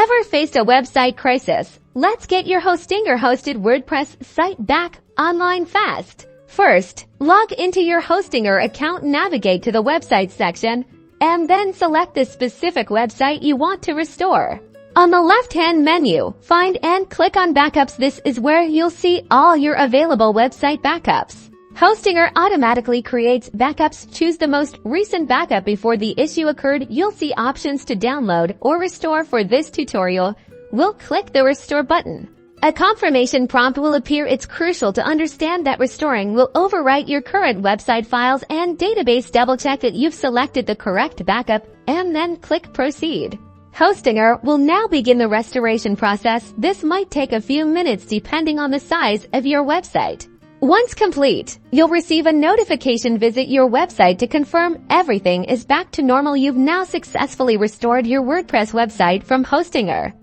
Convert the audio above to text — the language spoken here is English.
Ever faced a website crisis? Let's get your Hostinger hosted WordPress site back online fast. First, log into your Hostinger account, navigate to the website section, and then select the specific website you want to restore. On the left-hand menu, find and click on Backups. This is where you'll see all your available website backups. Hostinger automatically creates backups. Choose the most recent backup before the issue occurred. You'll see options to download or restore. For this tutorial, we'll click the Restore button. A confirmation prompt will appear. It's crucial to understand that restoring will overwrite your current website files and database. Double-check that you've selected the correct backup and then click Proceed. Hostinger will now begin the restoration process. This might take a few minutes depending on the size of your website. Once complete, you'll receive a notification. Visit your website to confirm everything is back to normal. You've now successfully restored your WordPress website from Hostinger.